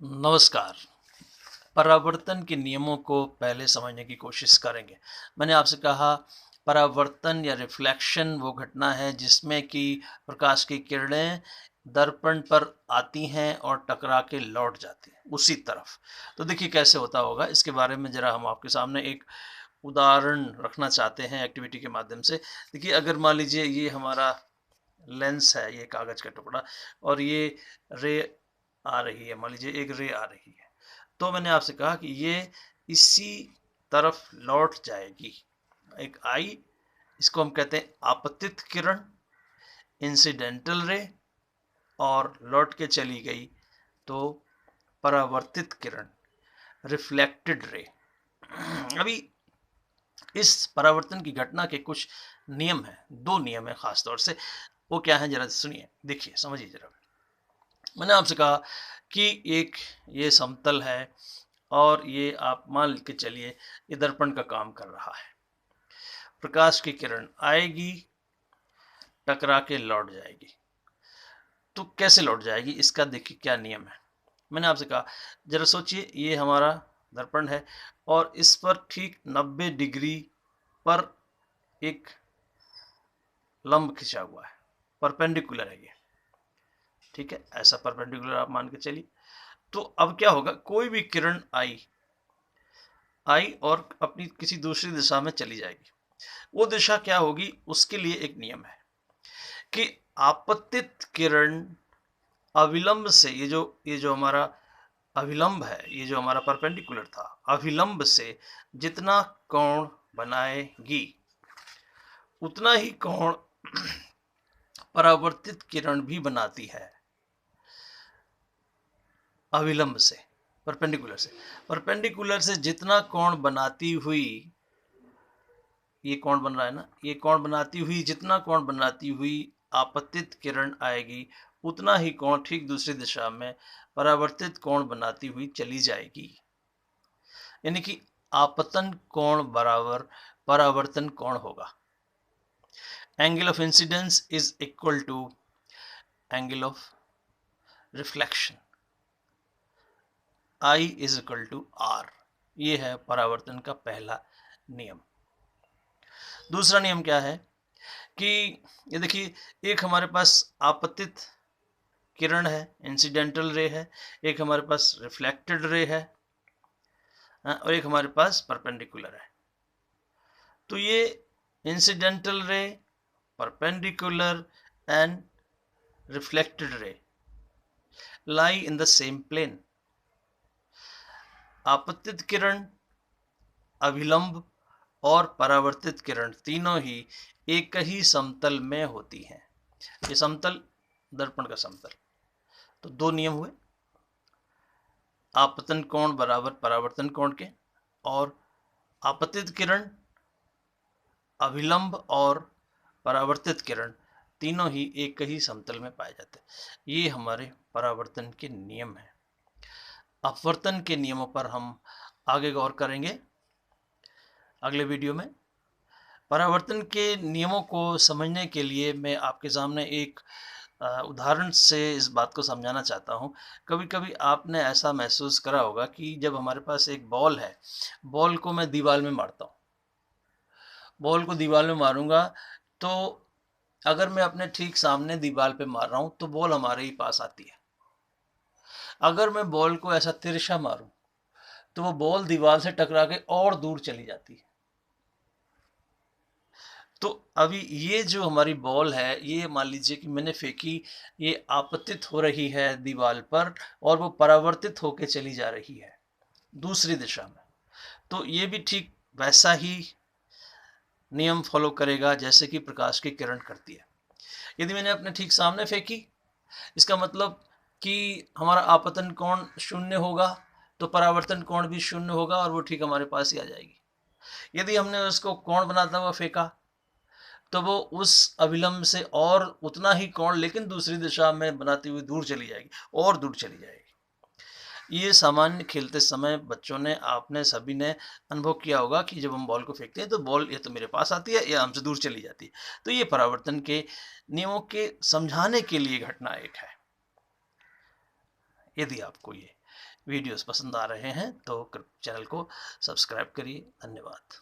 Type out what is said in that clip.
नमस्कार। परावर्तन के नियमों को पहले समझने की कोशिश करेंगे। मैंने आपसे कहा परावर्तन या रिफ्लेक्शन वो घटना है जिसमें कि प्रकाश की किरणें दर्पण पर आती हैं और टकरा के लौट जाती हैं उसी तरफ। तो देखिए कैसे होता होगा, इसके बारे में ज़रा हम आपके सामने एक उदाहरण रखना चाहते हैं एक्टिविटी के माध्यम से। देखिए अगर मान लीजिए ये हमारा लेंस है, ये कागज़ का टुकड़ा, और ये रे आ रही है, मान लीजिए एक रे आ रही है। तो मैंने आपसे कहा कि ये इसी तरफ लौट जाएगी। एक आई, इसको हम कहते हैं आपतित किरण, इंसिडेंटल रे, और लौट के चली गई तो परावर्तित किरण, रिफ्लेक्टेड रे। अभी इस परावर्तन की घटना के कुछ नियम हैं, दो नियम हैं खास तौर से। वो क्या है जरा सुनिए, देखिए समझिए जरा। मैंने आपसे कहा कि एक ये समतल है और ये आप मान के चलिए ये दर्पण का काम कर रहा है। प्रकाश की किरण आएगी, टकरा के लौट जाएगी। तो कैसे लौट जाएगी, इसका देखिए क्या नियम है। मैंने आपसे कहा जरा सोचिए, ये हमारा दर्पण है और इस पर ठीक 90 डिग्री पर एक लंब खिंचा हुआ है, परपेंडिकुलर है ये। ठीक है, ऐसा परपेंडिकुलर आप मान के चलिए। तो अब क्या होगा, कोई भी किरण आई और अपनी किसी दूसरी दिशा में चली जाएगी। वो दिशा क्या होगी, उसके लिए एक नियम है कि आपतित किरण अविलंब से, ये जो हमारा अविलंब है, ये जो हमारा परपेंडिकुलर था, अविलंब से जितना कोण बनाएगी उतना ही कोण परावर्तित किरण भी बनाती है। अविलंब से, परपेंडिकुलर से जितना कोण बनाती हुई, ये कोण बन रहा है ना, ये कोण बनाती हुई, जितना कोण बनाती हुई आपतित किरण आएगी उतना ही कोण ठीक दूसरी दिशा में परावर्तित कोण बनाती हुई चली जाएगी। यानी कि आपतन कोण बराबर परावर्तन कोण होगा। Angle of incidence is equal to angle of reflection, I is equal to R। ये है परावर्तन का पहला नियम। दूसरा नियम क्या है कि ये देखिए, एक हमारे पास आपतित किरण है, इंसिडेंटल रे है, एक हमारे पास रिफ्लेक्टेड रे है, और एक हमारे पास परपेंडिकुलर है। तो ये इंसिडेंटल रे, perpendicular and reflected ray lie in the same plane. आपतित किरण, अभिलंब और परावर्तित किरण तीनों ही एक ही समतल में होती हैं। ये समतल दर्पण का समतल। तो दो नियम हुए, आपतन कोण बराबर परावर्तन कोण के, और आपतित किरण, अभिलंब और परावर्तित किरण तीनों ही एक ही समतल में पाए जाते हैं। ये हमारे परावर्तन के नियम हैं। अपवर्तन के नियमों पर हम आगे गौर करेंगे अगले वीडियो में। परावर्तन के नियमों को समझने के लिए मैं आपके सामने एक उदाहरण से इस बात को समझाना चाहता हूँ। कभी कभी आपने ऐसा महसूस करा होगा कि जब हमारे पास एक बॉल है, बॉल को मैं दीवार में मारता हूँ, बॉल को दीवार में मारूंगा तो अगर मैं अपने ठीक सामने दीवार पे मार रहा हूँ तो बॉल हमारे ही पास आती है। अगर मैं बॉल को ऐसा तिरछा मारूं तो वो बॉल दीवार से टकरा के और दूर चली जाती है। तो अभी ये जो हमारी बॉल है, ये मान लीजिए कि मैंने फेंकी, ये आपतित हो रही है दीवार पर और वो परावर्तित होकर चली जा रही है दूसरी दिशा में। तो ये भी ठीक वैसा ही नियम फॉलो करेगा जैसे कि प्रकाश की किरण करती है। यदि मैंने अपने ठीक सामने फेंकी, इसका मतलब कि हमारा आपतन कोण शून्य होगा तो परावर्तन कोण भी शून्य होगा और वो ठीक हमारे पास ही आ जाएगी। यदि हमने उसको कोण बनाता हुआ फेंका तो वो उस अविलंब से और उतना ही कोण लेकिन दूसरी दिशा में बनाती हुई दूर चली जाएगी और दूर चली जाएगी। ये सामान्य खेलते समय बच्चों ने, आपने सभी ने अनुभव किया होगा कि जब हम बॉल को फेंकते हैं तो बॉल या तो मेरे पास आती है या हमसे दूर चली जाती है। तो ये परावर्तन के नियमों के समझाने के लिए घटना एक है। यदि आपको ये वीडियोस पसंद आ रहे हैं तो चैनल को सब्सक्राइब करिए। धन्यवाद।